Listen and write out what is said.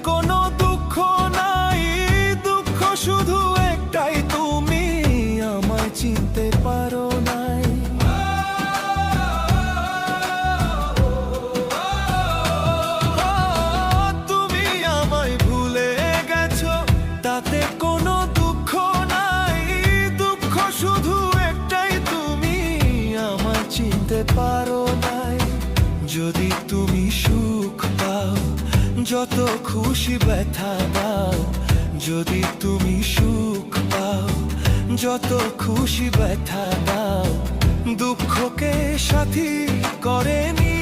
কোনো দুঃখ নাই, দুঃখ শুধু একটাই, তুমি আমায় চিনতে পারো নাই। তুমি আমায় ভুলে গেছো, তাতে কোনো দুঃখ নাই, দুঃখ শুধু একটাই, তুমি আমায় চিনতে পারো নাই। যদি তুমি সুখ পাও, যত খুশি ব্যথা দাও, যদি তুমি সুখ পাও, যত খুশি ব্যথা দাও, দুঃখকে সাথী করে নিও।